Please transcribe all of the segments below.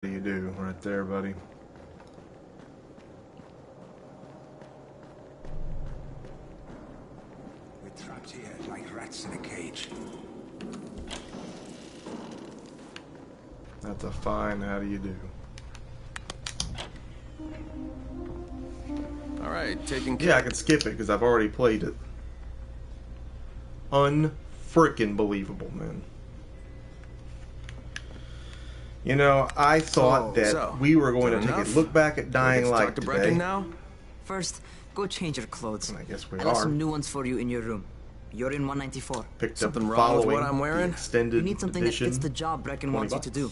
You do right there, buddy. We're trapped here like rats in a cage. That's a fine how do you do. Alright, taking care. Yeah, I can skip it because I've already played it. Unfrickin' believable, man. You know, I thought that we were going to take a look back at Dying Light today. Now? First, go change your clothes. And I guess we I got are. some new ones for you in your room. You're in 194. Picked Something up wrong with what following I'm wearing? the extended You need something that edition. fits the job Brecken wants you to do.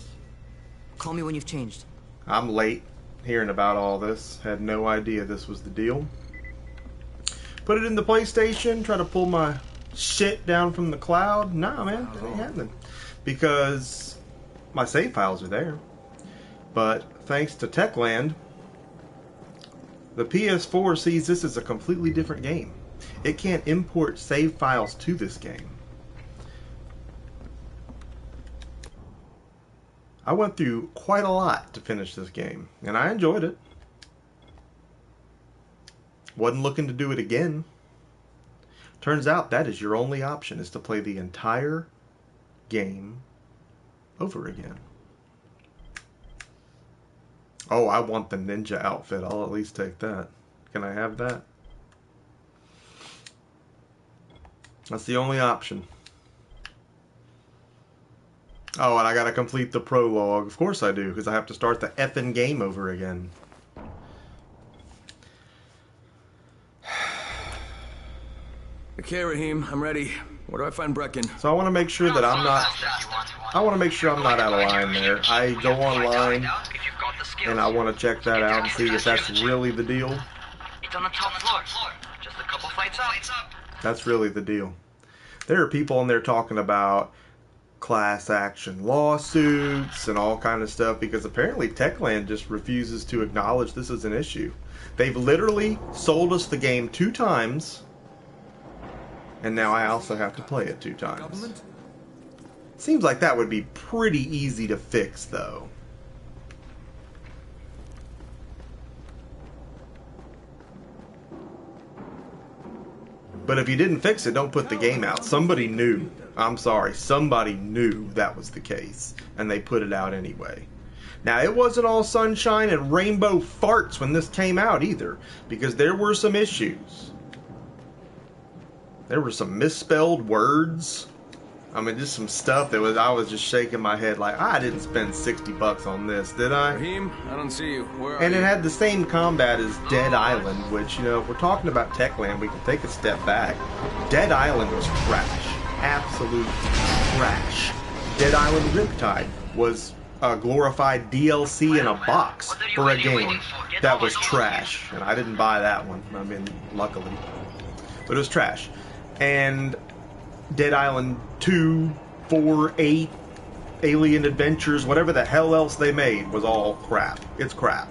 Call me when you've changed. I'm late hearing about all this. Had no idea this was the deal. Put it in the PlayStation, try to pull my shit down from the cloud. Nah, man, it ain't happening. Because my save files are there. But thanks to Techland, the PS4 sees this as a completely different game. It can't import save files to this game. I went through quite a lot to finish this game, and I enjoyed it. Wasn't looking to do it again. Turns out that is your only option, is to play the entire game over again. Oh, I want the ninja outfit. I'll at least take that. Can I have that? That's the only option. Oh, and I gotta complete the prologue. Of course I do, because I have to start the effing game over again. Okay, Raheem, I'm ready. Where do I find Brecken? So I want to make sure that I'm not... I want to make sure I'm not out of line there. I go online, and I want to check that out and see if that's really the deal. It's on the top floor. Just a couple flights up. That's really the deal. There are people in there talking about class action lawsuits and all kind of stuff because apparently Techland just refuses to acknowledge this is an issue. They've literally sold us the game 2 times, and now I also have to play it 2 times. Seems like that would be pretty easy to fix, though. But if you didn't fix it, don't put the game out. Somebody knew. I'm sorry. Somebody knew that was the case. And they put it out anyway. Now, it wasn't all sunshine and rainbow farts when this came out either. Because there were some issues. There were some misspelled words. I mean, just some stuff that I was just shaking my head like, I didn't spend $60 on this, did I? Raheem, I don't see you. Where are And you? it had the same combat as Dead Island, which, you know, if we're talking about Techland, we can take a step back. Dead Island was trash. Absolute trash. Dead Island Riptide was a glorified DLC in a box for a game that was trash. And I didn't buy that one. I mean, luckily. But it was trash. And Dead Island 2, 4, 8, Alien Adventures, whatever the hell else they made was all crap. It's crap.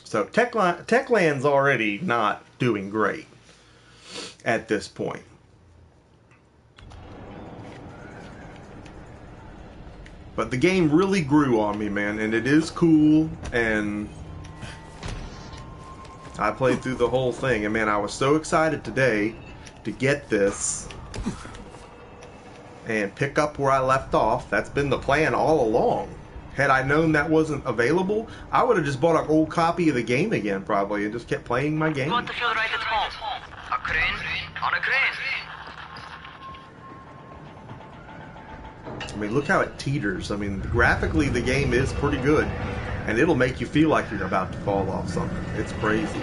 So Techland's already not doing great at this point. But the game really grew on me, man, and it is cool, and I played through the whole thing, and man, I was so excited today to get this and pick up where I left off. That's been the plan all along. Had I known that wasn't available, I would have just bought an old copy of the game again probably and just kept playing my game. You want to feel right at home. A crane on a crane. I mean, look how it teeters. I mean, graphically the game is pretty good, and it'll make you feel like you're about to fall off something. It's crazy.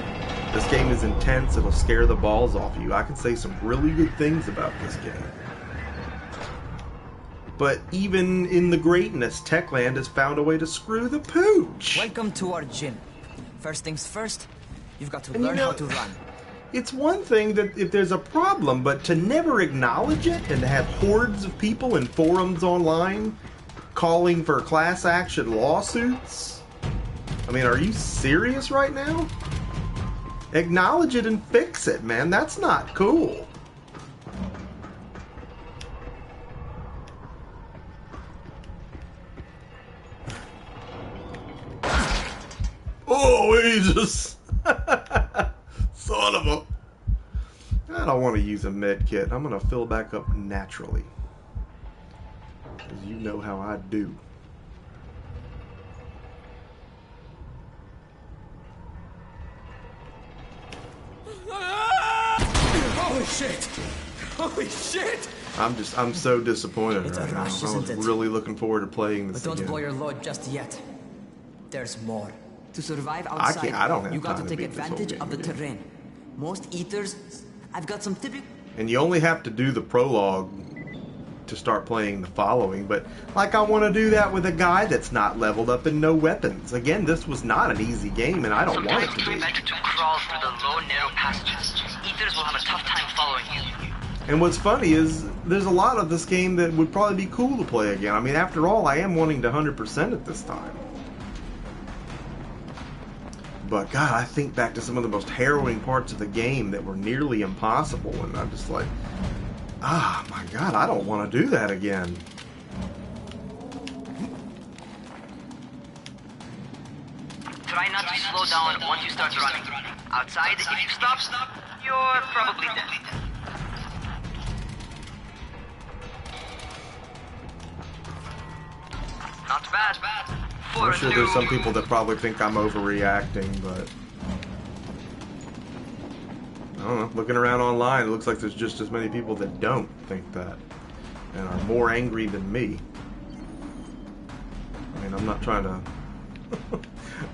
This game is intense. It'll scare the balls off you. I can say some really good things about this game. But even in the greatness, Techland has found a way to screw the pooch. Welcome to our gym. First things first, you've got to And learn how to run. It's one thing that if there's a problem, but to never acknowledge it and to have hordes of people in forums online calling for class action lawsuits? I mean, are you serious right now? Acknowledge it and fix it, man. That's not cool. Oh, Jesus. Son of a... I don't want to use a med kit. I'm going to fill back up naturally. Because you know how I do. Holy shit! Holy shit! I'm so disappointed It's a right now. rush, I was isn't it? really looking forward to playing this But don't again. blow your load just yet. There's more. To survive outside, I don't have you got time to to take beat this whole advantage game of the again. terrain. Most eaters, I've got some typical. And you only have to do the prologue to start playing the following, but like I want to do that with a guy that's not leveled up and no weapons. Again, this was not an easy game, and I don't want it Sometimes to it's be. better to crawl through the low, narrow passages. Eaters will have a tough time following you. And what's funny is there's a lot of this game that would probably be cool to play again. I mean, after all, I am wanting to 100% at this time. But God, I think back to some of the most harrowing parts of the game that were nearly impossible, and I'm just like, ah, my God, I don't want to do that again. Try not to slow down once you start running. Outside, if you stop, you're probably dead. Not bad. For I'm a sure new... there's some people that probably think I'm overreacting, but I don't know. Looking around online, it looks like there's just as many people that don't think that and are more angry than me. I mean, I'm not trying to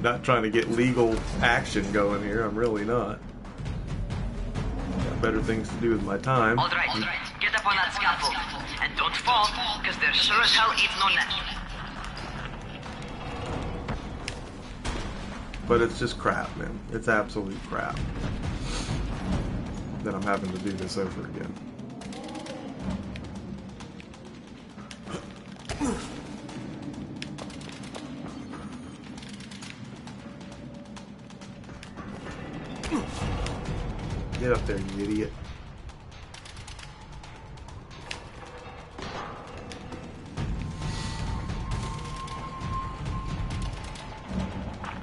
not trying to get legal action going here. I'm really not. Got better things to do with my time. All right. Get up on that scaffold. And don't fall, because there sure as hell ain't no net. But it's just crap, man. It's absolute crap that I'm having to do this over again. Get up there, you idiot.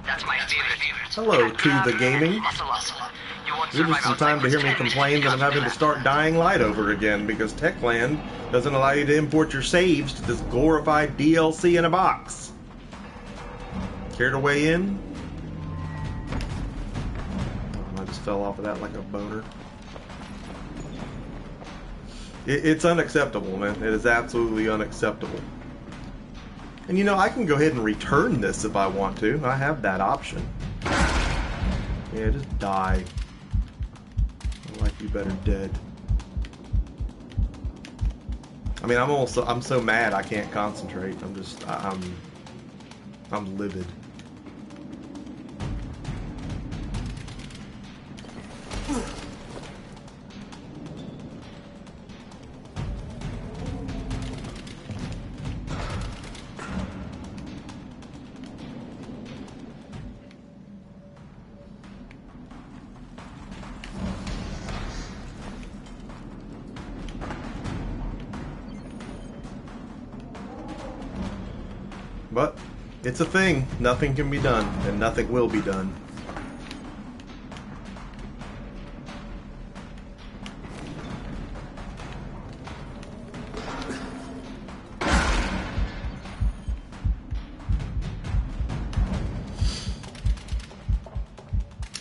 That's my favorite. Hello, To The Gaming. Muscle up. You won't Give us survive some time to hear me outside for 10 complain that I'm having to start Dying Light over again because Techland doesn't allow you to import your saves to this glorified DLC in a box. Care to weigh in? Oh, I just fell off of that like a boner. It's unacceptable, man. It is absolutely unacceptable. And you know, I can go ahead and return this if I want to. I have that option. Yeah, just die. I'd like you better dead. I mean, I'm so mad I can't concentrate. I'm livid. But it's a thing. Nothing can be done, and nothing will be done.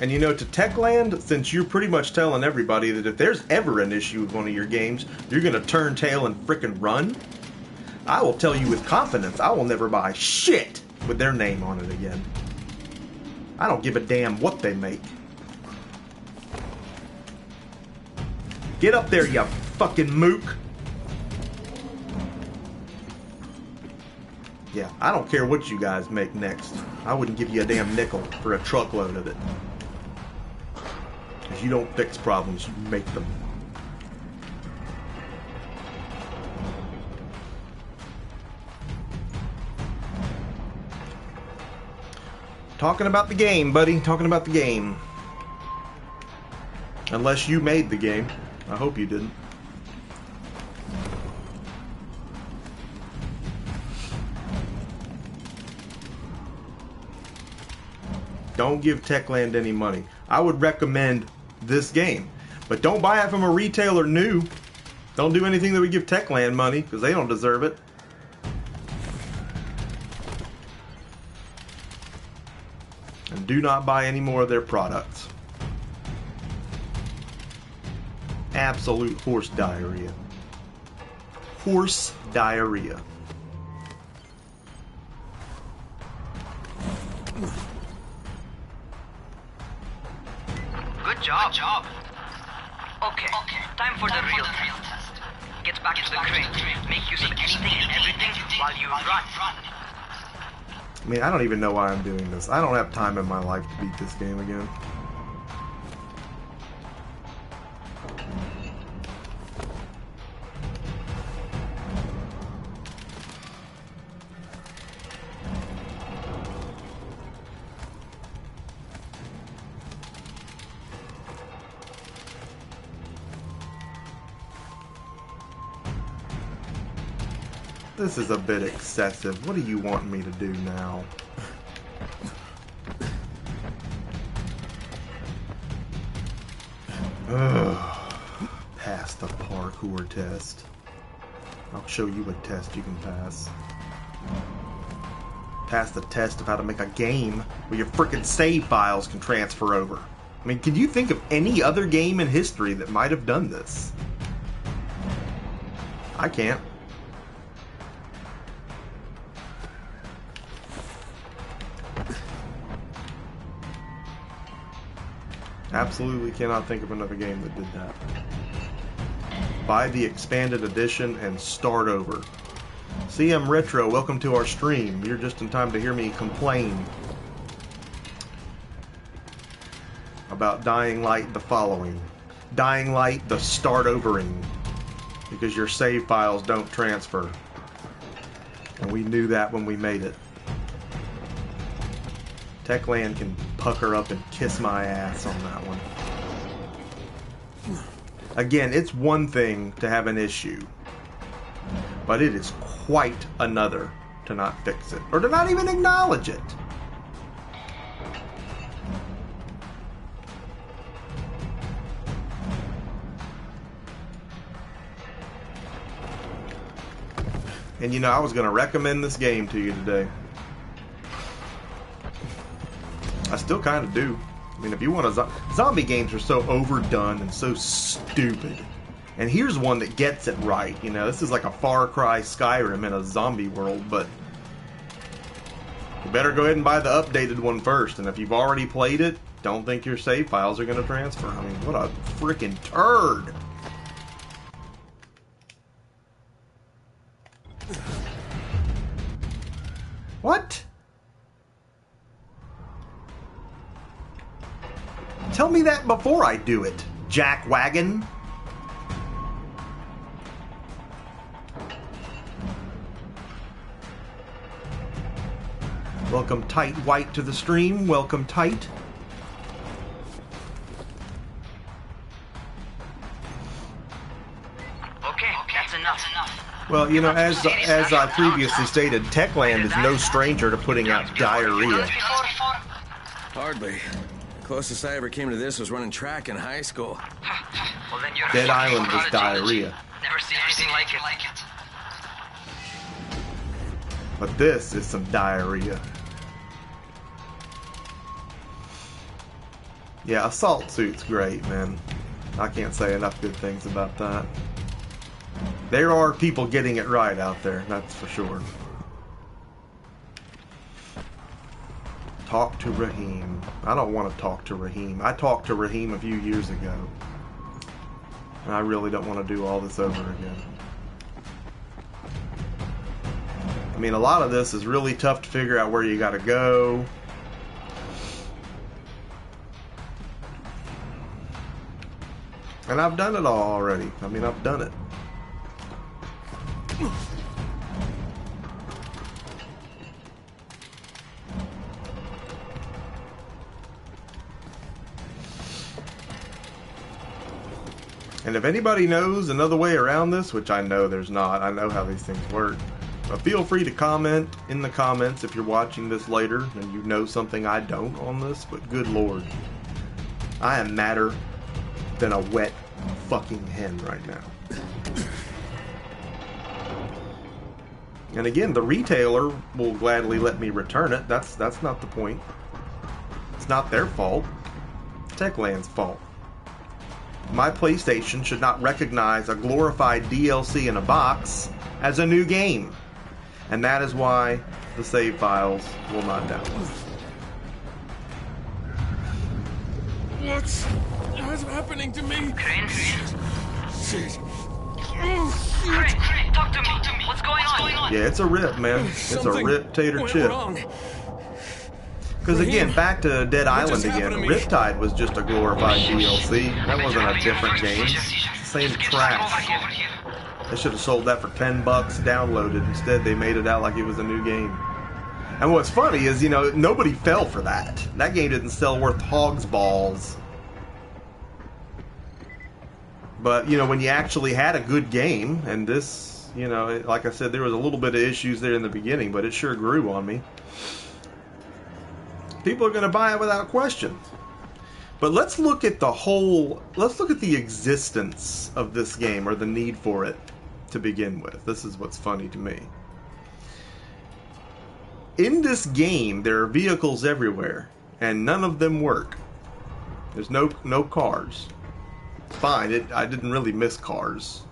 And you know, to Techland, since you're pretty much telling everybody that if there's ever an issue with one of your games, you're gonna turn tail and frickin' run, I will tell you with confidence, I will never buy shit with their name on it again. I don't give a damn what they make. Get up there, you fucking mook. Yeah, I don't care what you guys make next. I wouldn't give you a damn nickel for a truckload of it. Because you don't fix problems, you make them. Talking about the game, buddy. Talking about the game. Unless you made the game. I hope you didn't. Don't give Techland any money. I would recommend this game, but don't buy it from a retailer new. Don't do anything that would give Techland money, because they don't deserve it. And do not buy any more of their products. Absolute horse diarrhea. Horse diarrhea. Good job. Okay, time for the real test. Get back to the crate. Make use of anything and everything while you run. I mean, I don't even know why I'm doing this. I don't have time in my life to beat this game again. This is a bit excessive. What do you want me to do now? Ugh. Pass the parkour test. I'll show you a test you can pass. Pass the test of how to make a game where your frickin' save files can transfer over. I mean, can you think of any other game in history that might have done this? I can't. Absolutely cannot think of another game that did that. Buy the expanded edition and start over. CM Retro, welcome to our stream. You're just in time to hear me complain about Dying Light the following. Dying Light the start overing. Because your save files don't transfer. And we knew that when we made it. Techland can pucker up and kiss my ass on that one. Again, it's one thing to have an issue, but it is quite another to not fix it, or to not even acknowledge it. And you know, I was going to recommend this game to you today. I still kind of do. I mean, if you want a zombie games are so overdone and so stupid. And here's one that gets it right. You know, this is like a Far Cry Skyrim in a zombie world, but you better go ahead and buy the updated one first. And if you've already played it, don't think your save files are going to transfer. I mean, what a freaking turd. What? Tell me that before I do it, Jack Wagon. Welcome Tight White to the stream. Welcome Tight. Okay, that's enough. Well, you know, as I previously stated, Techland is no stranger to putting out diarrhea. Hardly. Closest I ever came to this was running track in high school. Well, then you're Dead Island was diarrhea. Never seen anything like it. But this is some diarrhea. Yeah, Assault Suit's great, man. I can't say enough good things about that. There are people getting it right out there, that's for sure. Talk to Raheem. I don't want to talk to Raheem. I talked to Raheem a few years ago. And I really don't want to do all this over again. I mean, a lot of this is really tough to figure out where you gotta go. And I've done it all already. I mean, I've done it. And if anybody knows another way around this, which I know there's not, I know how these things work. But feel free to comment in the comments if you're watching this later and you know something I don't on this, but good lord. I am madder than a wet fucking hen right now. And again, the retailer will gladly let me return it. That's not the point. It's not their fault. It's Techland's fault. My PlayStation should not recognize a glorified DLC in a box as a new game. And that is why the save files will not download. What's happening to me? Crane? Shit. Crane, talk to me. What's going on? Yeah, it's a rip, man. It's a rip tater went chip. wrong. Because again, back to Dead Island just again, happened to me? Riptide was just a glorified DLC. That wasn't a different game. It's the same trash. They should have sold that for $10, downloaded. Instead, they made it out like it was a new game. And what's funny is, you know, nobody fell for that. That game didn't sell worth hog's balls. But, you know, when you actually had a good game, and this, you know, like I said, there was a little bit of issues there in the beginning, but it sure grew on me. People are going to buy it without question. But let's look at the existence of this game, or the need for it to begin with. This is what's funny to me. In this game, there are vehicles everywhere, and none of them work. There's no cars. It's fine. I didn't really miss cars.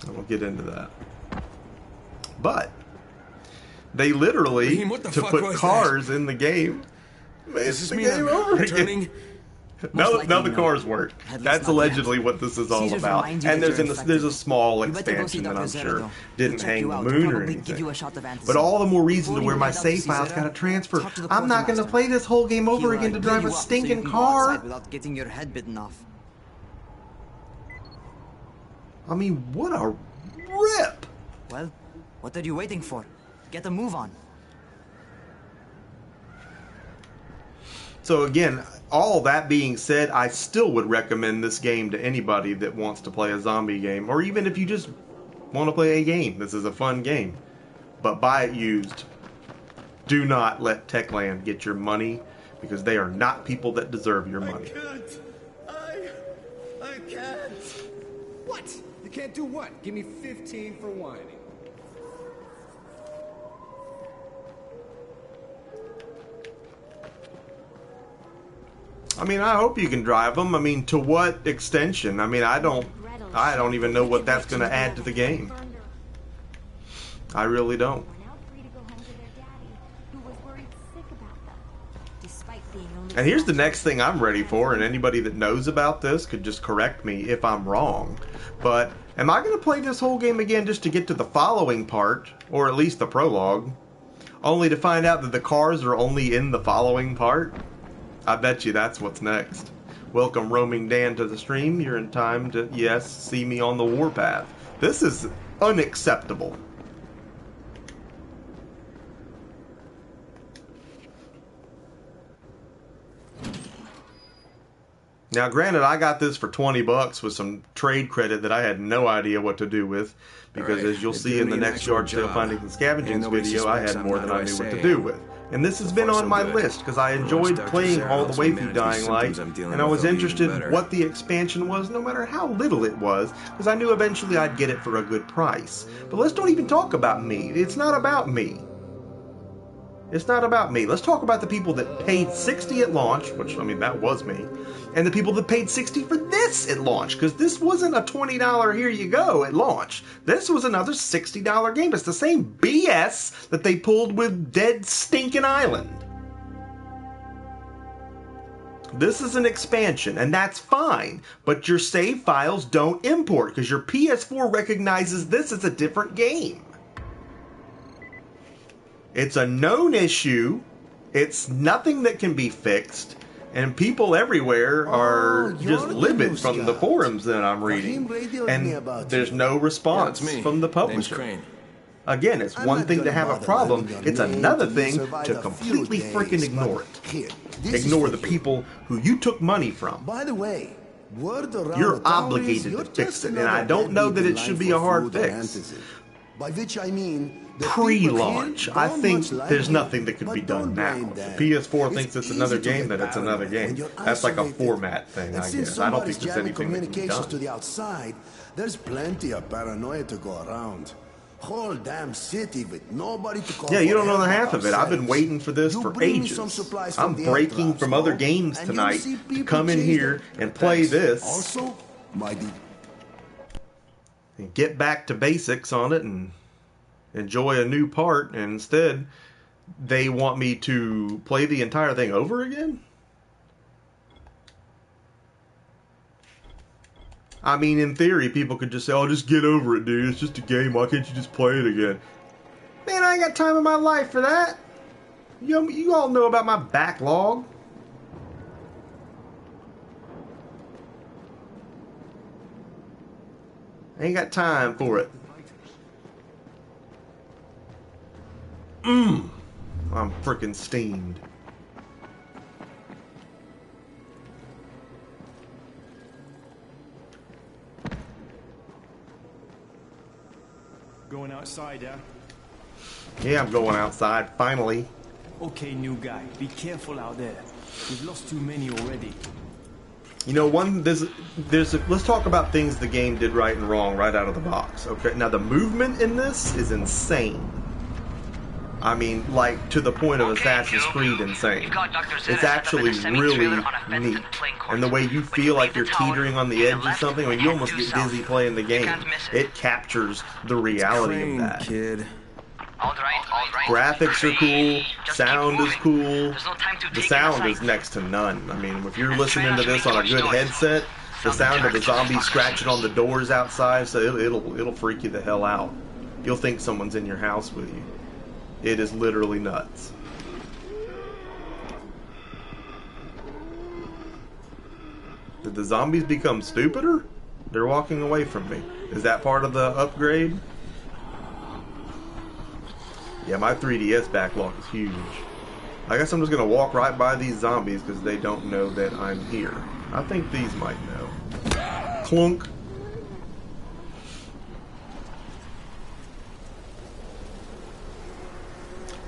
I won't get into that. But they literally, to put cars in the game, made the game over again. Now the cars work. That's allegedly what this is all about. And there's a small expansion that I'm sure didn't hang the moon or anything. But all the more reason to where my save files got to transfer. I'm not going to play this whole game over again to drive a stinking car. Without getting your head bitten off. I mean, what a rip! Well, what are you waiting for? Get a move on. So again, all that being said, I still would recommend this game to anybody that wants to play a zombie game, or even if you just want to play a game. This is a fun game. But buy it used. Do not let Techland get your money, because they are not people that deserve your money. I can't. What? You can't do what? Give me 15 for whining. I mean, I hope you can drive them. I mean, to what extension? I mean, I don't even know what that's going to add to the game. I really don't. And here's the next thing I'm ready for, and anybody that knows about this could just correct me if I'm wrong. But am I going to play this whole game again just to get to the following part, or at least the prologue, only to find out that the cars are only in the following part? I bet you that's what's next. Welcome, Roaming Dan, to the stream. You're in time to, yes, see me on the warpath. This is unacceptable. Now, granted, I got this for $20 with some trade credit that I had no idea what to do with, because as you'll see in the next yard sale finding and scavenging video, I had more than I knew what to do with. And this has been on my list because I enjoyed playing all the way through Dying Light, and I was interested in what the expansion was, no matter how little it was, because I knew eventually I'd get it for a good price. But let's don't even talk about me. It's not about me. It's not about me. Let's talk about the people that paid $60 at launch, which, I mean, that was me, and the people that paid $60 for this at launch, because this wasn't a $20 here you go at launch. This was another $60 game. It's the same BS that they pulled with Dead Stinking Island. This is an expansion, and that's fine, but your save files don't import, because your PS4 recognizes this as a different game. It's a known issue, it's nothing that can be fixed, and people everywhere are just livid from the forums that I'm reading, and there's no response from the publisher. Again, it's one thing to have a problem, it's another thing to completely freaking ignore it. Ignore the people who you took money from. By the way, you're obligated to fix it, and I don't know that it should be a hard fix. By which I mean pre-launch. I think there's nothing that could be done now. If the PS4 thinks it's another game, then it's another game. That's like a format thing, I guess. I don't think there's anything that can be done. To the outside, there's plenty of paranoia to go around. Whole damn city with nobody to call. Yeah, you don't know the half of it. I've been waiting for this for ages. I'm breaking from other games tonight to come in here and play this. Also, and get back to basics on it and enjoy a new part, and instead they want me to play the entire thing over again? I mean, in theory, people could just say, oh, just get over it, dude. It's just a game. Why can't you just play it again? Man, I ain't got time in my life for that. You all know about my backlog. I ain't got time for it. I'm freaking steamed. Going outside, yeah? Yeah, I'm going outside, finally. Okay, new guy, be careful out there. We've lost too many already. You know, let's talk about things the game did right and wrong right out of the box. Okay, now the movement in this is insane. I mean, like, to the point of Assassin's Creed insane. It's actually really neat. And the way you feel like you're teetering on the edge of something, when you almost get dizzy playing the game, it captures the reality of that. Kid. Graphics are cool, sound is cool. The sound is next to none. I mean, if you're listening to this on a good headset, the sound of the zombies scratching on the doors outside, so it'll freak you the hell out. You'll think someone's in your house with you. It is literally nuts. Did the zombies become stupider? They're walking away from me. Is that part of the upgrade? Yeah, my 3DS backlog is huge. I guess I'm just going to walk right by these zombies because they don't know that I'm here. I think these might know. Clunk.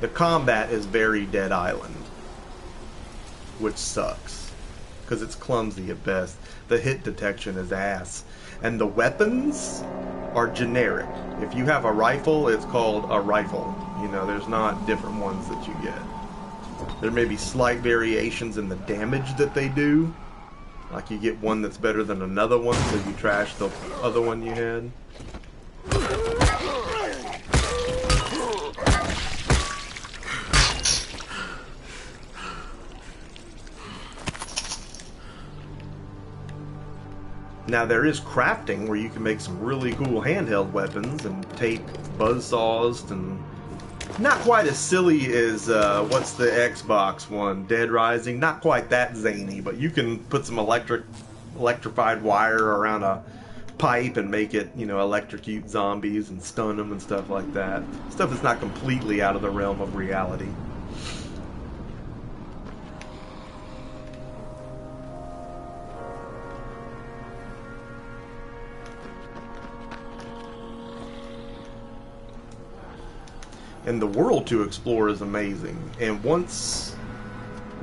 The combat is very Dead Island, which sucks, because it's clumsy at best. The hit detection is ass. And the weapons are generic. If you have a rifle, it's called a rifle. You know, there's not different ones that you get. There may be slight variations in the damage that they do. Like you get one that's better than another one, so you trash the other one you had. Now there is crafting where you can make some really cool handheld weapons and tape buzzsaws, and not quite as silly as what's the Xbox one, Dead Rising. Not quite that zany, but you can put some electrified wire around a pipe and make it, you know, electrocute zombies and stun them and stuff like that. Stuff that's not completely out of the realm of reality. And the world to explore is amazing. And once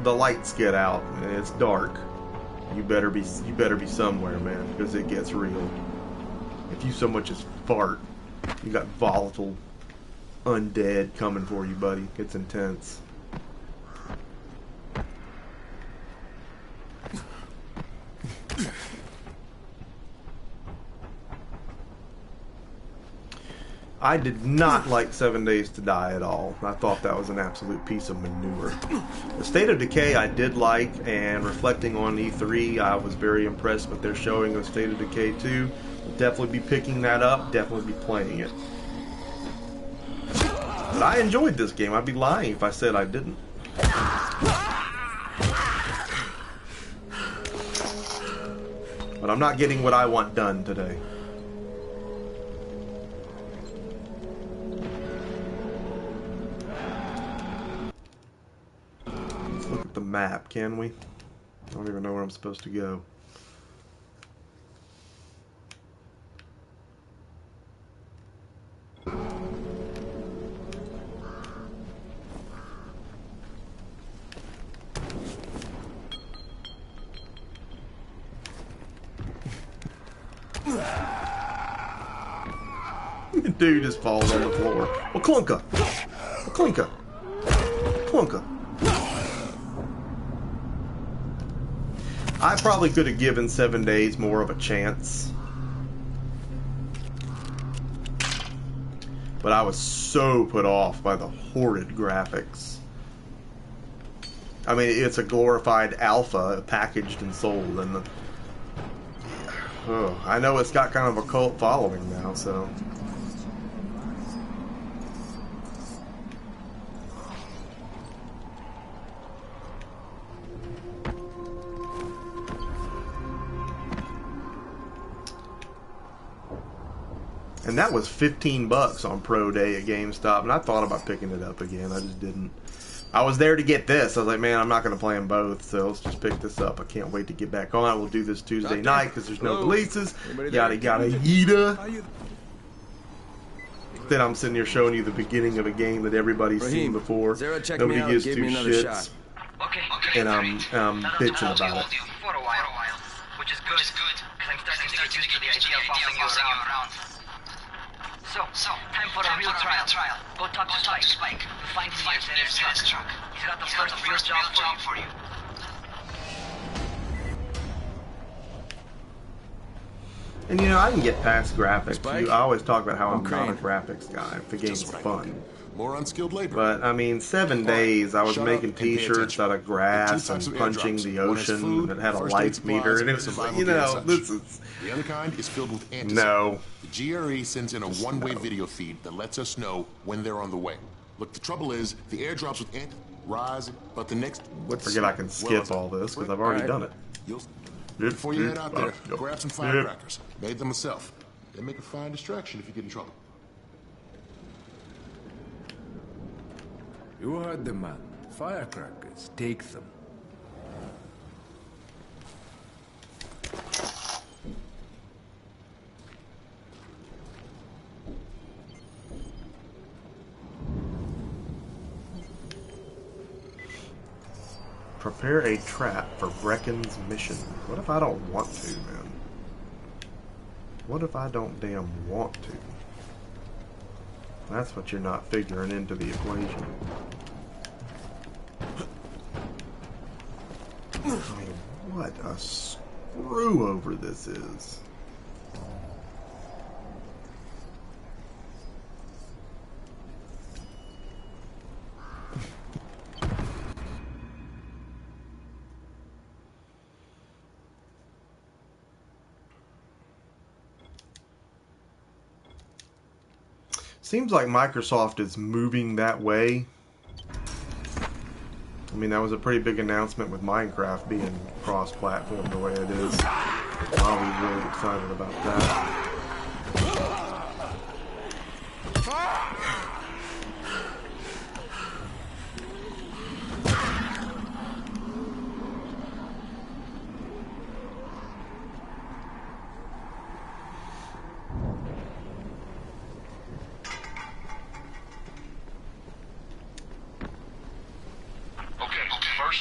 the lights get out and it's dark, you better be somewhere, man, because it gets real. If you so much as fart, you got volatile undead coming for you, buddy. It's intense. I did not like 7 Days to Die at all. I thought that was an absolute piece of manure. The State of Decay I did like, and reflecting on E3, I was very impressed with their showing of State of Decay 2. Will definitely be picking that up, definitely be playing it. But I enjoyed this game. I'd be lying if I said I didn't. But I'm not getting what I want done today. Look at the map, can we? I don't even know where I'm supposed to go. Dude just falls on the floor. Well, clunka. Clinka. Clunka. I probably could have given 7 Days more of a chance. But I was so put off by the horrid graphics. I mean, it's a glorified alpha packaged and sold, and I know it's got kind of a cult following now, so. And that was $15 on Pro Day at GameStop, and I thought about picking it up again. I just didn't. I was there to get this. I was like, man, I'm not going to play them both, so let's just pick this up. I can't wait to get back on. We'll do this Tuesday night because there's no releases. Yada yada yada. Then I'm sitting here showing you the beginning of a game that everybody's seen before. Nobody gives two shits. And I'm bitching about it. For a while, which is good, because I'm starting to get used to the idea of bossing you around. So, time for a real trial. Go talk to Spike. Find him in his truck. He's got the first real job for you. And you know, I can get past graphics. I always talk about how I'm not a graphics guy. If the game's fun. More unskilled labor. But I mean, 7 Days, I was making T-shirts out of grass and punching the ocean that had a life meter, and it was like, you know, this is. The other kind is filled with antiseptic. No. The GRE sends in a one-way video feed that lets us know when they're on the way. Look, the trouble is, the airdrops with rise, but the next. Would forget I can skip all this because I've already done it. Before you head out there, grab some firecrackers. Made them myself. They make a fine distraction if you get in trouble. You heard the man. Firecrackers. Take them. Prepare a trap for Brecken's mission. What if I don't want to, man? What if I don't damn want to? That's what you're not figuring into the equation. I mean, what a screw over this is. Seems like Microsoft is moving that way. I mean, that was a pretty big announcement with Minecraft being cross-platform the way it is. I'll be really excited about that.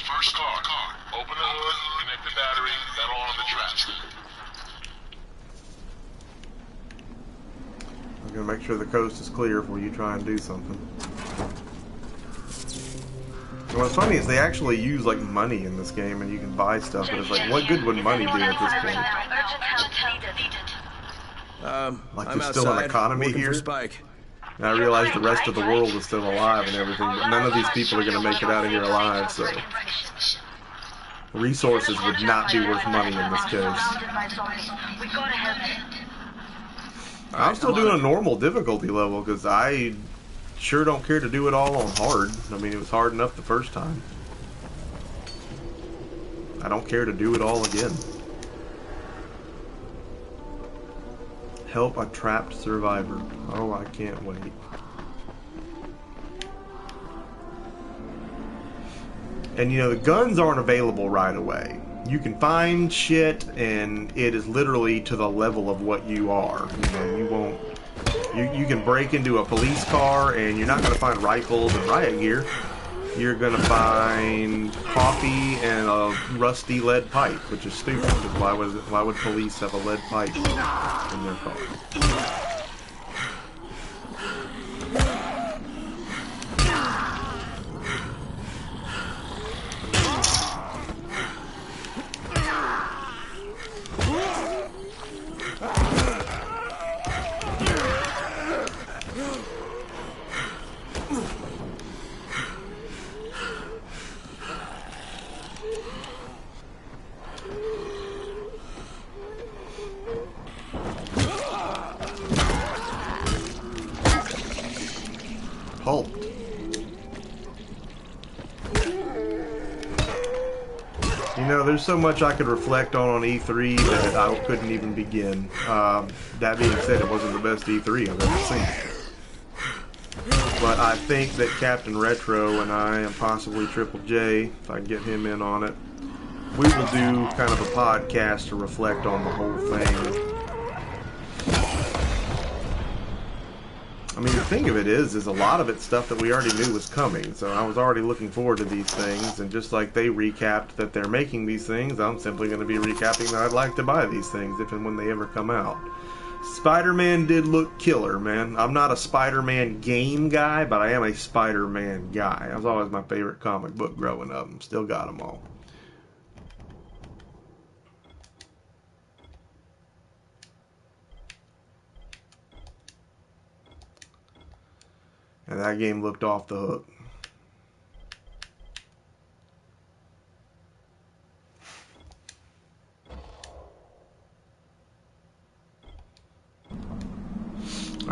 First car. Open the hood, connect the battery, that'll on the trap. I'm gonna make sure the coast is clear before you try and do something. And what's funny is they actually use like money in this game, and you can buy stuff. But it's like, what good would money do at this point? Like there's still an economy here. And I realize the rest of the world is still alive and everything, but none of these people are going to make it out of here alive, so resources would not be worth money in this case. I'm still doing a normal difficulty level because I sure don't care to do it all on hard. I mean, it was hard enough the first time. I don't care to do it all again. Help a trapped survivor. Oh, I can't wait. And you know, the guns aren't available right away. You can find shit, and it is literally to the level of what you are. You know, you won't. You can break into a police car, and you're not going to find rifles and riot gear. You're going to find coffee and a rusty lead pipe, which is stupid, because why would police have a lead pipe in their car? know, there's so much I could reflect on E3 that I couldn't even begin. That being said, it wasn't the best E3 I've ever seen. But I think that Captain Retro and I, and possibly Triple J, if I can get him in on it, we will do kind of a podcast to reflect on the whole thing. I mean, the thing of it is a lot of it's stuff that we already knew was coming, so I was already looking forward to these things, and just like they recapped that they're making these things, I'm simply going to be recapping that I'd like to buy these things if and when they ever come out. Spider-Man did look killer, man. I'm not a Spider-Man game guy, but I am a Spider-Man guy. That was always my favorite comic book growing up, and still got them all. And that game looked off the hook.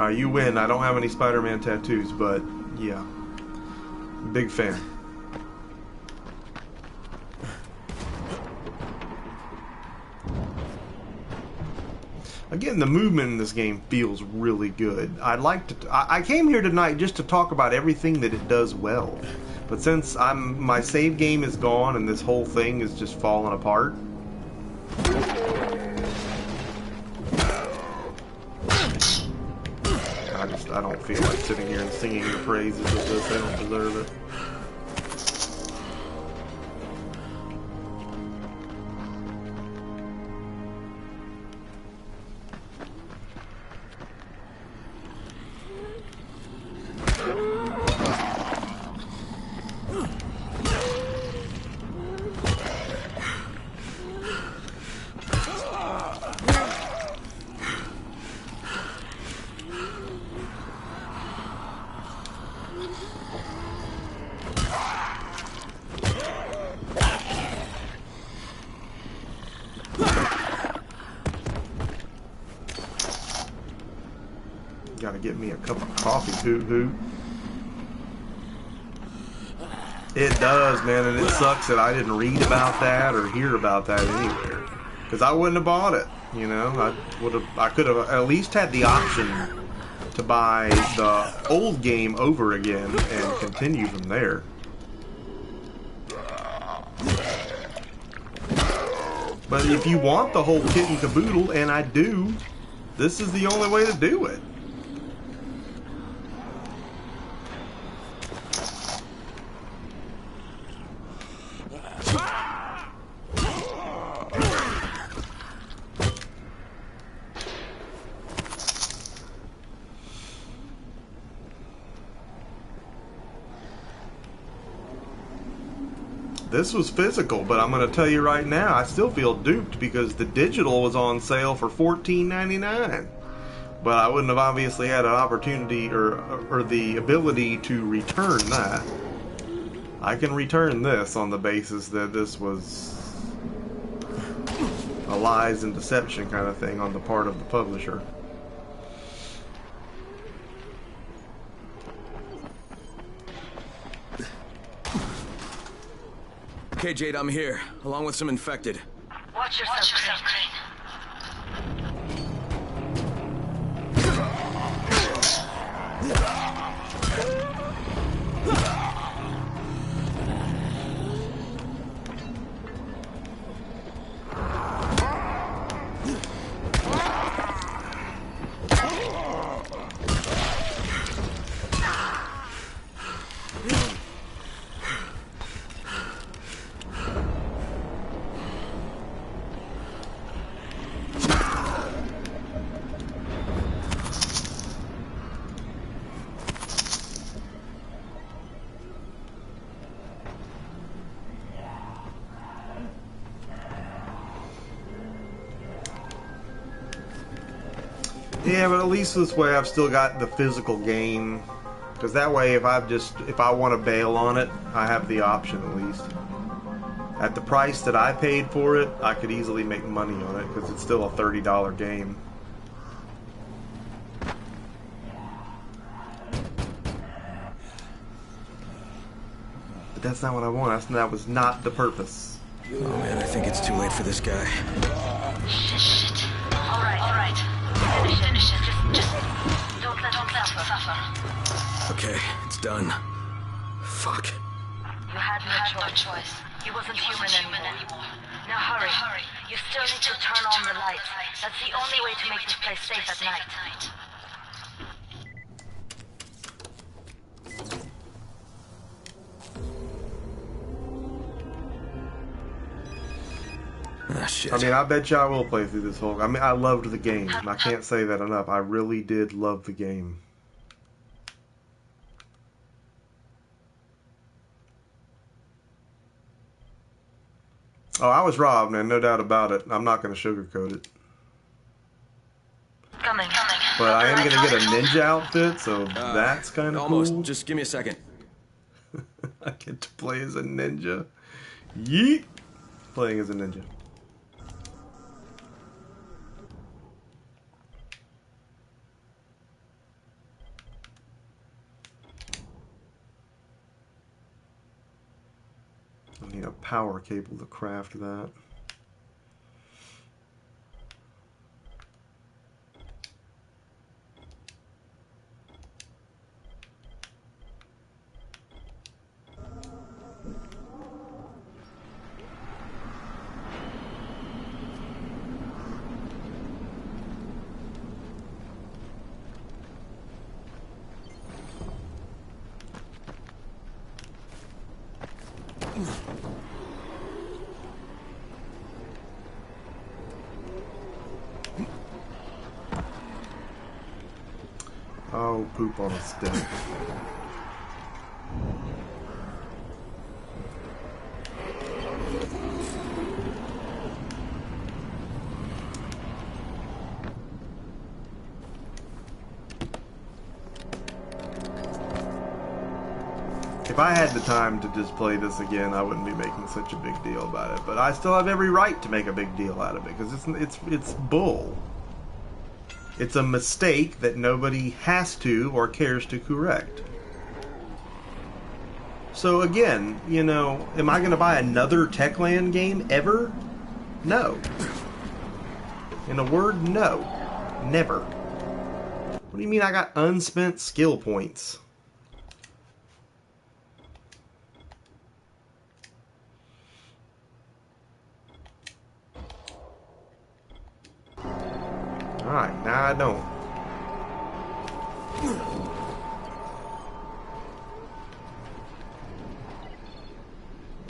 You win. I don't have any Spider-Man tattoos, but yeah. Big fan. Again, the movement in this game feels really good. I came here tonight just to talk about everything that it does well. But since my save game is gone and this whole thing is just falling apart, I don't feel like sitting here and singing the praises of this. I don't deserve it. Gotta get me a cup of coffee, hoot hoot. It does, man, and it sucks that I didn't read about that or hear about that anywhere. Because I wouldn't have bought it, you know. I could have at least had the option to buy the old game over again and continue from there. But if you want the whole kit and caboodle, and I do, this is the only way to do it. This was physical, but I'm going to tell you right now, I still feel duped because the digital was on sale for $14.99. But I wouldn't have obviously had an opportunity or the ability to return that. I can return this on the basis that this was a lies and deception kind of thing on the part of the publisher. Okay, Jade, I'm here, along with some infected. Watch yourself, Crane. Yeah, but at least this way I've still got the physical game. Because that way, if I want to bail on it, I have the option at least. At the price that I paid for it, I could easily make money on it because it's still a $30 game. But that's not what I want. That was not the purpose. Oh man, I think it's too late for this guy. Shit. All right. Finish it. Just don't let him suffer. Okay, it's done. Fuck. You had no choice. He wasn't human anymore. Now hurry. You still need to turn on the lights. That's the only way to make this place safe at night. Ah, shit. I mean, I bet you I will play through this whole... I mean, I loved the game. I can't say that enough. I really did love the game. Oh, I was robbed, man. No doubt about it. I'm not going to sugarcoat it. Coming. But I am going to get a ninja outfit, so that's kind of almost. cool. Just give me a second. I get to play as a ninja. Yeet! Playing as a ninja. I need a power cable to craft that. Oh, poop on a stick. If I had the time to just play this again, I wouldn't be making such a big deal about it. But I still have every right to make a big deal out of it because it's bull. It's a mistake that nobody has to or cares to correct. So again, you know, am I going to buy another Techland game ever? No. In a word, no. Never. What do you mean I got unspent skill points? Alright, now I don't.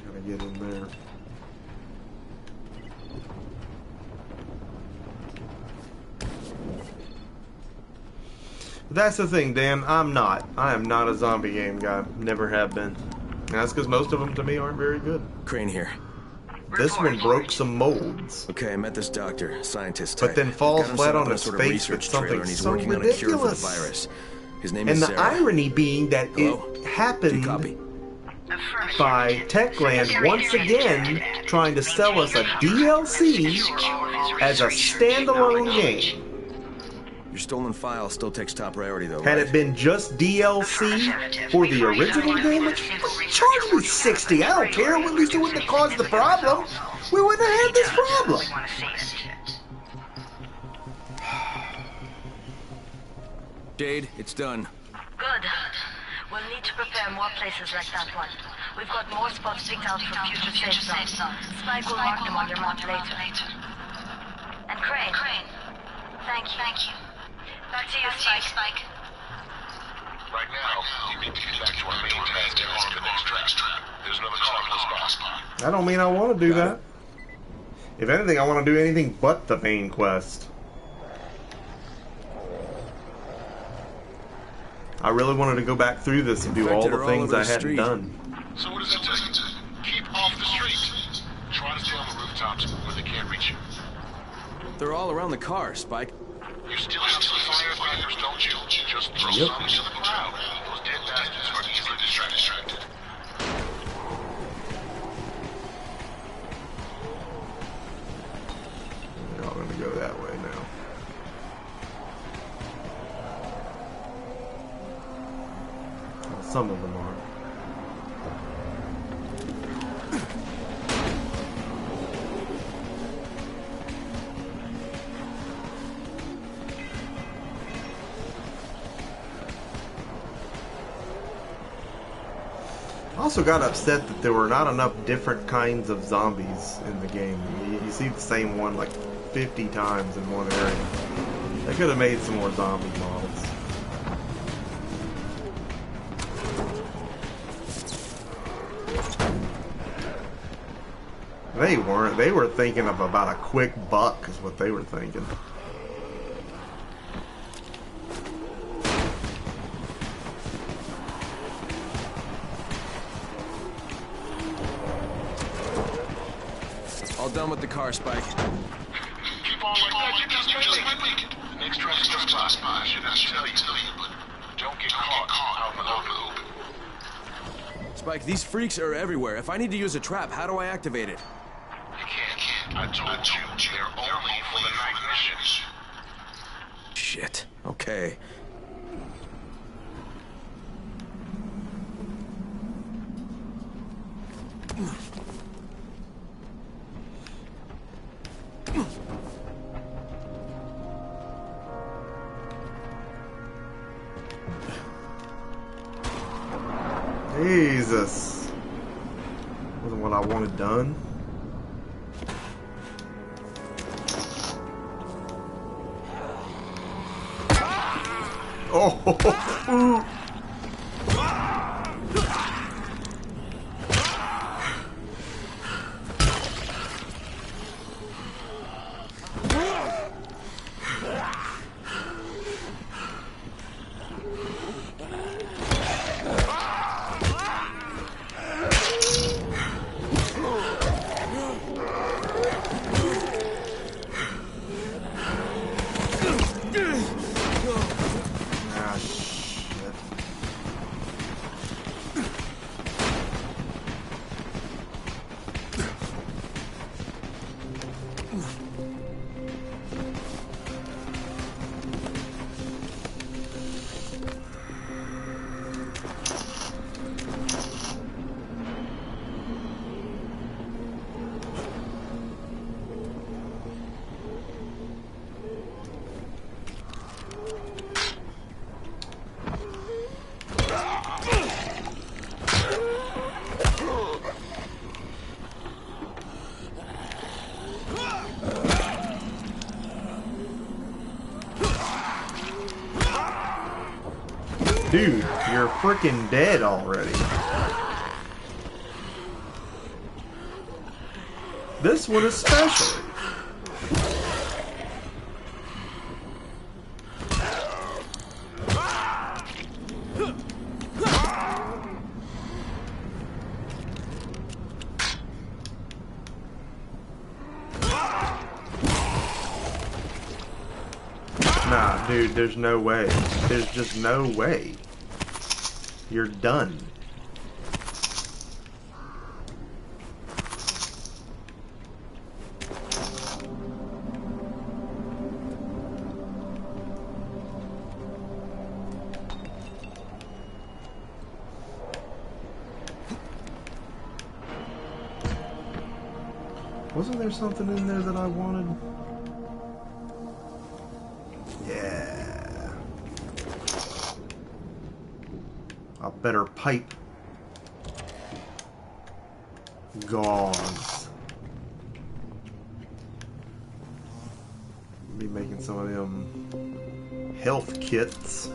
Gotta get in there. But that's the thing, Dan. I am not a zombie game guy. Never have been. And that's because most of them to me aren't very good. Crane here. This one broke some molds. Okay, I met this doctor, scientist type. But then falls Got him flat set up on in a his sort of face research with something trailer, and he's so working on a cure for the ridiculous. virus. His name And is the Sarah. irony being that Hello? it Do you happened copy? by Techland once again trying to sell us a DLC as a standalone game. Your stolen file still takes top priority, though. Had right? it been just DLC for the original game, which charged me $60, I don't care. At least it wouldn't have caused the problem. We wouldn't have had this problem. Jade, it's done. Good. We'll need to prepare more places like that one. We've got more spots picked out for future safe zones. Spike will mark them on your map later. And Crane. Thank you. Back to you, Spike. Right now, you need to get back to our main task and arm the next trap. There's another car close by. I don't mean I want to do that. If anything, I want to do anything but the main quest. I really wanted to go back through this and do all the things I hadn't done. So what does it take? Keep off the street. Try to stay on the rooftops where they can't reach you. They're all around the car, Spike. You still have some firecrackers, don't you? Just throw some into the crowd. Those dead bastards are easily distracted. They're all going to go that way now. Well, some of them are. also got upset that there were not enough different kinds of zombies in the game. You see the same one like 50 times in one area. They could have made some more zombie models. They weren't. They were thinking of about a quick buck is what they were thinking. All done with the car, Spike. Keep on like that, you just might make it. The next truck's close by. Should I tell you, but don't get caught out in the open. Spike, these freaks are everywhere. If I need to use a trap, how do I activate it? You can't. I told you, they're only for the night missions. Shit. Okay. Jesus. Wasn't what I wanted done. Oh. Dude, you're freaking dead already. This one especially. Nah, dude, there's no way. There's just no way. You're done. Wasn't there something in there that I wanted? Yeah. A better pipe. Gauze. Be making some of them health kits.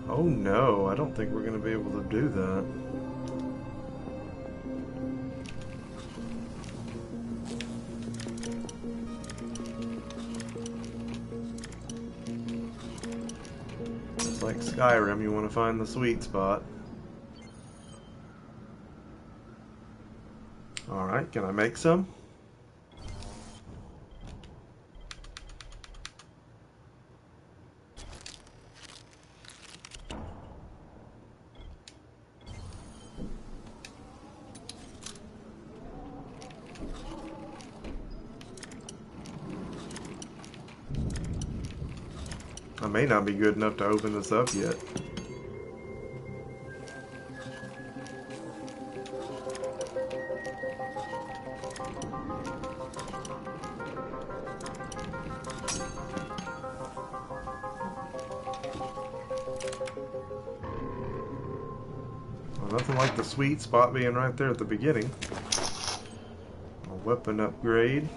Oh no, I don't think we're gonna be able to do that. Like Skyrim, you want to find the sweet spot. Alright, can I make some? I may not be good enough to open this up yet. Nothing like the sweet spot being right there at the beginning. A weapon upgrade.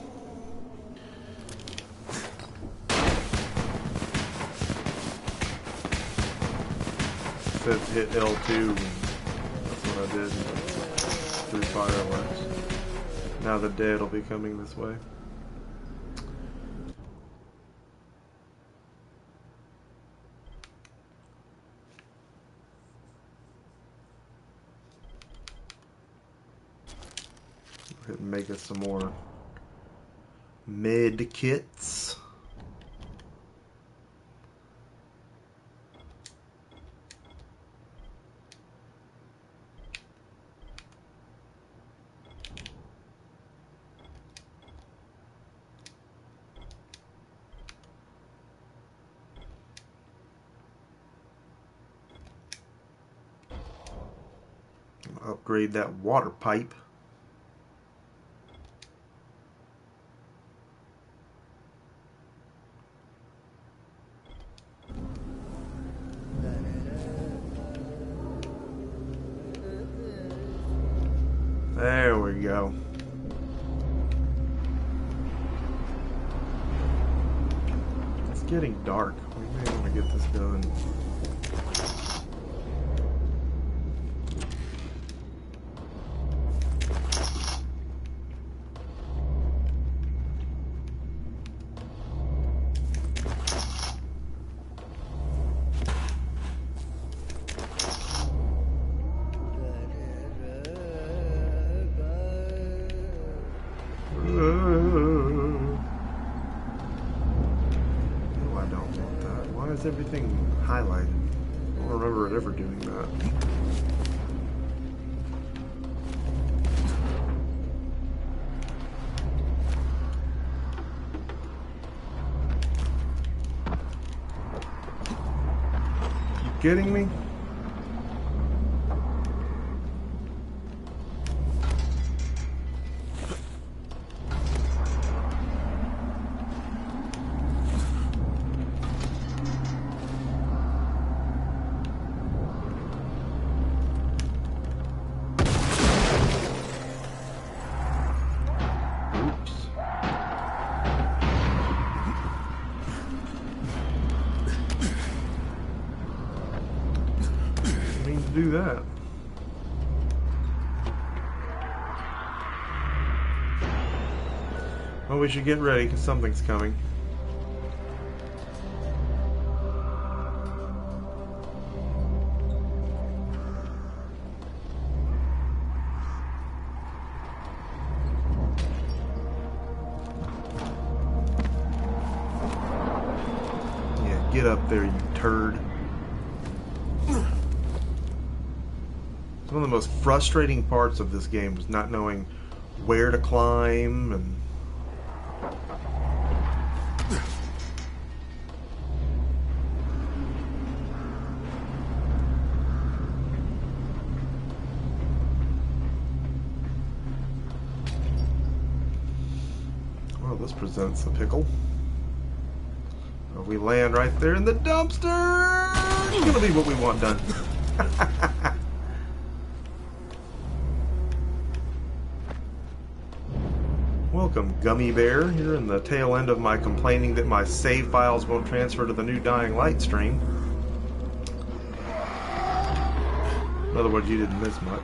It says hit L2, and that's what I did through fireworks. Now the dead will be coming this way. Go ahead and make us some more med kits. Upgrade that water pipe. There we go. It's getting dark. We may want to get this done. Everything highlighted. I don't remember it ever doing that. You kidding me? Do that. Well, we should get ready because something's coming. Yeah, get up there, you turd. One of the most frustrating parts of this game was not knowing where to climb and well, this presents a pickle. We land right there in the dumpster. It's gonna be what we want done. Welcome, Gummy Bear. You're in the tail end of my complaining that my save files won't transfer to the new Dying Light stream. In other words, you didn't miss much.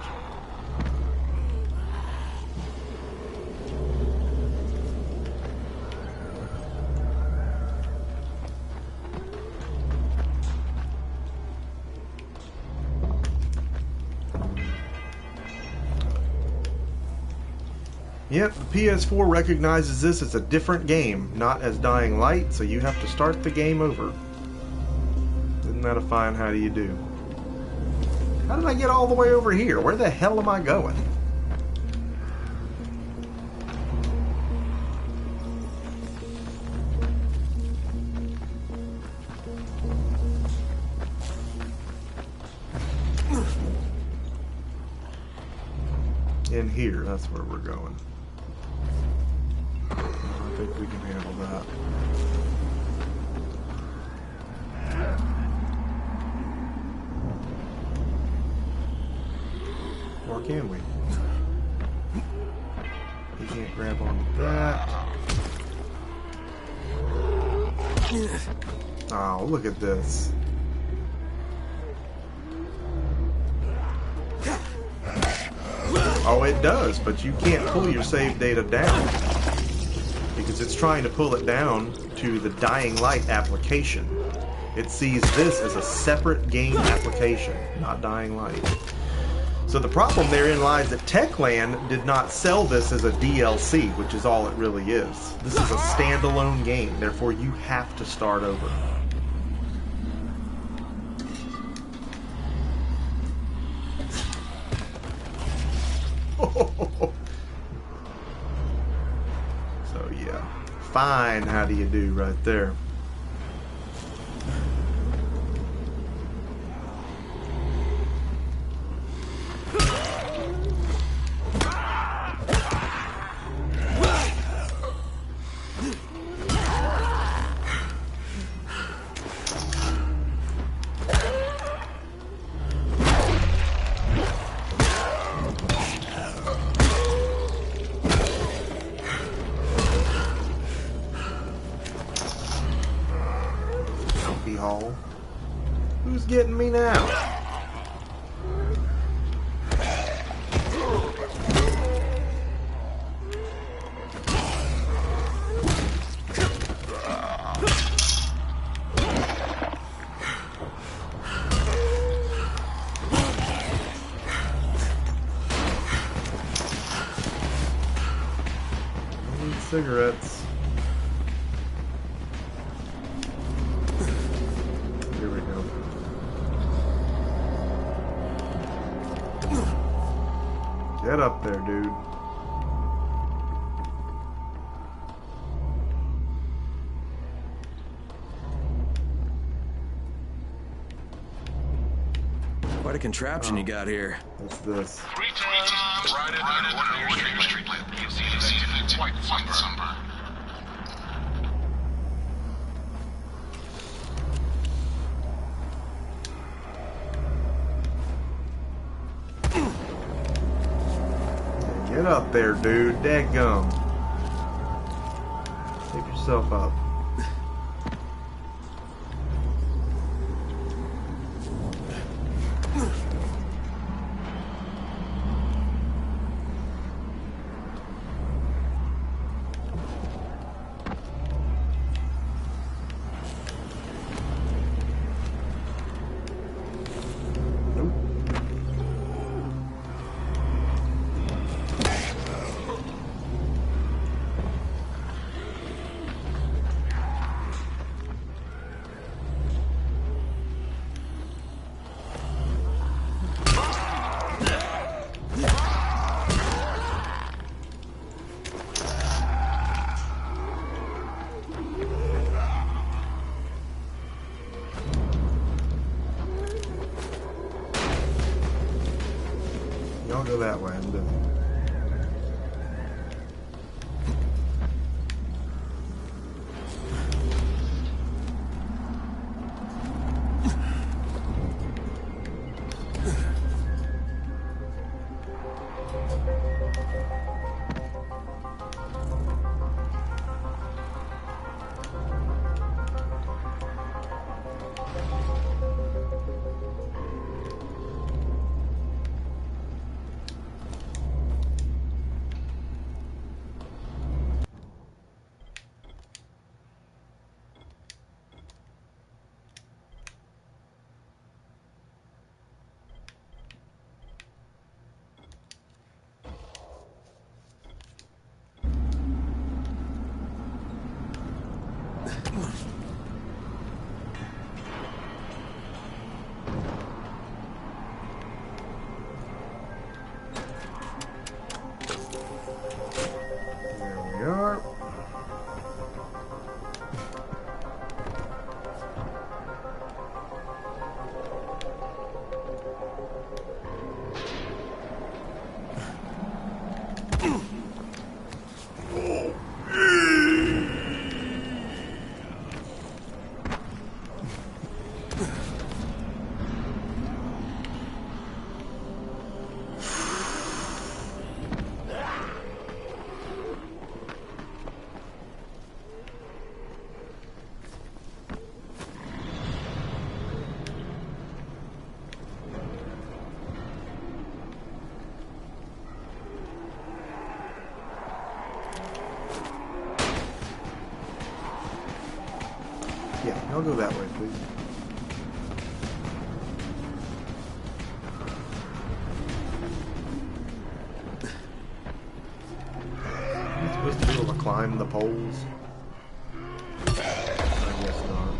Yep, the PS4 recognizes this as a different game, not as Dying Light, so you have to start the game over. Isn't that a fine how do you do? How did I get all the way over here? Where the hell am I going? In here, that's where we're going. I think we can handle that. Or can we? We can't grab onto that. Oh, look at this. Oh, it does, but you can't pull your save data down because it's trying to pull it down to the Dying Light application. It sees this as a separate game application, not Dying Light. So the problem therein lies that Techland did not sell this as a DLC, which is all it really is. This is a standalone game, therefore you have to start over. So yeah, fine, how do you do right there? Hall. Who's getting me now? I need cigarettes. Get up there, dude. Quite a contraption you got here. What's this? 3 times right at one of your street lamp. You see the white sunburn. Get up there, dude. Dadgum. Save yourself up. Y'all go that way, I'm busy. I'll go that way, please. Am I supposed to be able to climb the poles? I guess not.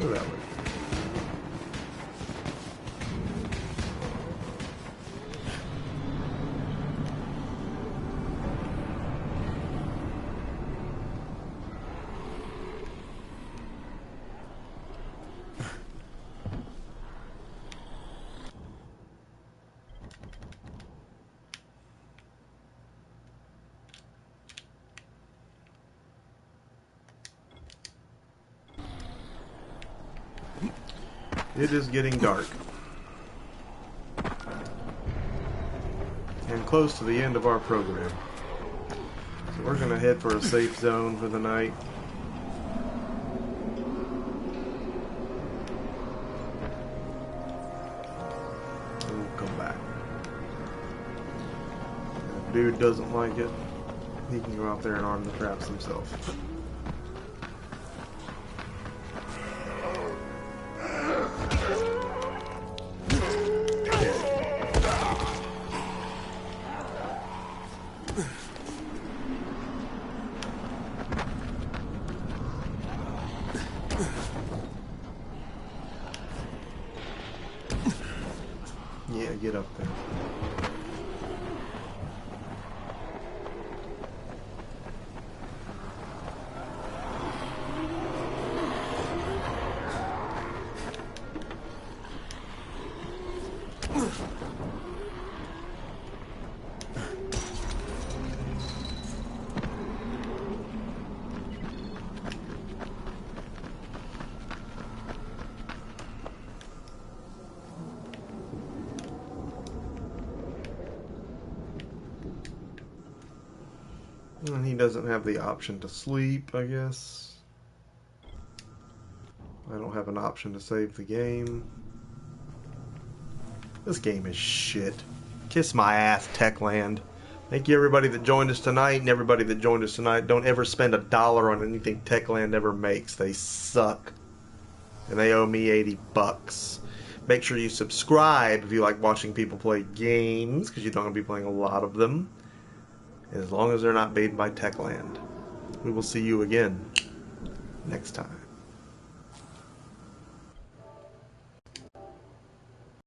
Go that way. It is getting dark. And close to the end of our program. So we're going to head for a safe zone for the night. And we'll come back. If dude doesn't like it, he can go out there and arm the traps himself. Yeah, get up there. And he doesn't have the option to sleep, I guess. I don't have an option to save the game. This game is shit. Kiss my ass, Techland. Thank you everybody that joined us tonight, and everybody that joined us tonight. Don't ever spend $1 on anything Techland ever makes. They suck. And they owe me $80. Make sure you subscribe if you like watching people play games, because you're not going to be playing a lot of them. As long as they're not made by Techland. We will see you again next time.